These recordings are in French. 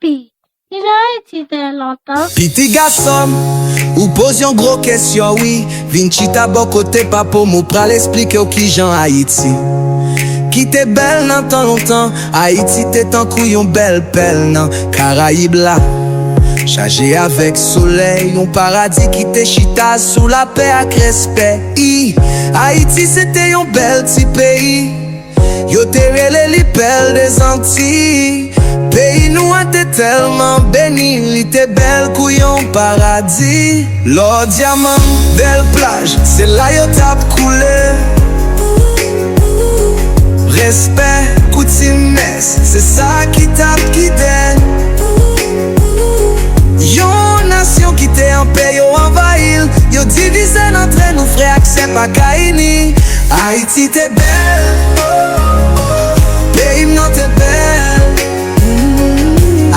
Papi, il a été longtemps. Petit garçon, ou pose yon gros question, oui. Vinci ta bon côté, papa, mou pral explique au qui Jean Haïti. Qui t'es belle nan tan longtemps, Haïti t'es tant couillon belle pelle nan Caraïbes là. Chargé avec soleil, un paradis qui te chita sous la paix avec respect. Haïti c'était un bel petit pays. Yo te rele li pelle des Antilles. Pays nous a te tellement béni, li te belle couillon paradis. L'or diamant, belle plage, c'est là yo tap coulé. Respect, coutumes, c'est ça qui tape guidé. Yon nation qui t'est en paix, yo envahil. Yo divisé entre nous frères, accès pas Kaini. Haïti t'es belle, pays non t'es belle.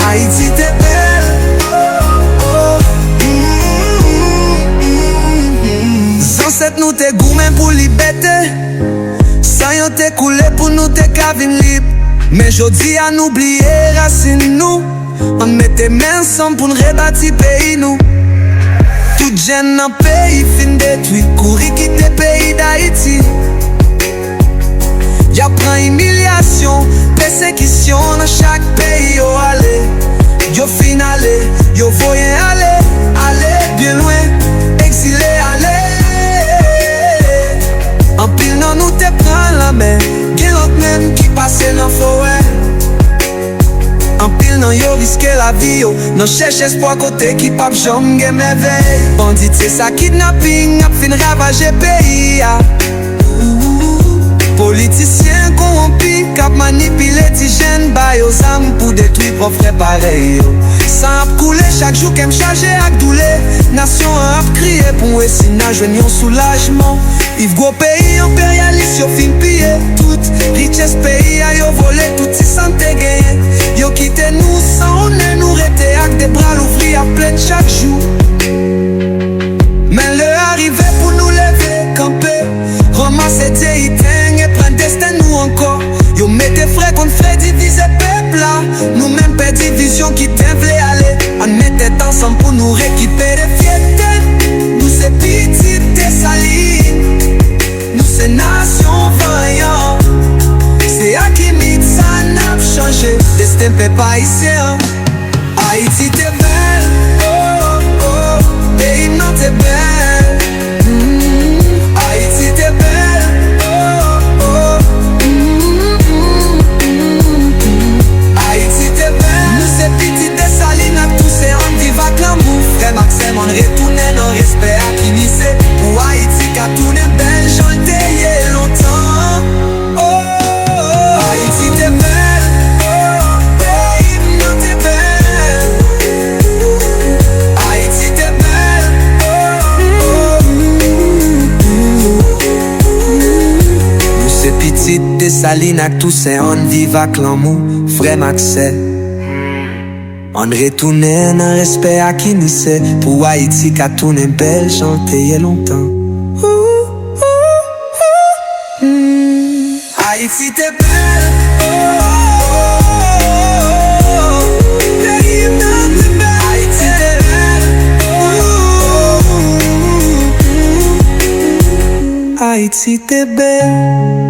Haïti t'es belle. Ancêtres nous t'es gourmand pour liberté. Sans yon te coulé pour nous te kavin libre. Mais jodi à n'oublier racine nous. On mette main ensemble pour nous rebâtir pays nous. Tout jeune dans pays fin détruit. Courir quitter pays d'Haïti. Y'a prend humiliation, persécution dans chaque pays yo allé. Yo fin allé, yo voyen aller. Aller bien loin, exilé aller. En pile non nous te prend la main. Gen l'autre même qui passe dans forêt. En pile non yo risque la vie yo. Non cherche espoir côté qui pape jom gen merveille. Bandit c'est ça kidnapping, ap fin ravager pays ya. Politicien corrompu, kap manipulé ti jeunes bay aux âmes pour détruire pour frère pareil yo. Sans ap couler chaque jour qu'aime charger ak doulé. Nation ap crier pour essayer n'a joindre yon soulagement. If gros pays impérialiste yo fin piller tout. Richesse pays a yo volé tout si santé gagné. Yo quitté nous sans on nous rete ak des bras l'ouvrir à plein chaque jour. Mais le arrivé pour nous lever, camper, ramasser des items et prendre destin nous encore. Yo mettez frère contre frère diviser peuple là. Nous même pas division qui t'envle aller. On mettait ensemble pour nous récupérer fierté. Nous c'est petite Tessaline. Nous c'est nation vaillant. C'est à qui mix ça n'a changé. Destin fait pas ici hein. Haïti t'es belle. Oh oh. Pays non t'es belle. Haïti t'es belle. Oh oh. Haïti t'es belle. Nous c'est petit Tessaline à tous c'est en diva l'amour. Frère Maxime on retourne dans respect à qui ni c'est. Pour Haïti qu'a tourné belle j'en longtemps. Oh Haïti t'es belle. Oh pays non t'es belle. Haïti t'es belle. Oh nous c'est petite Tessaline à tous c'est on vive avec l'amour. Frère Maxime on retourne dans respect à qui ni c'est. Pour Haïti qu'a tourné belle chanter longtemps. Haïti t'es belle. Pays non t'es belle. Haïti t'es belle. Haïti t'es belle.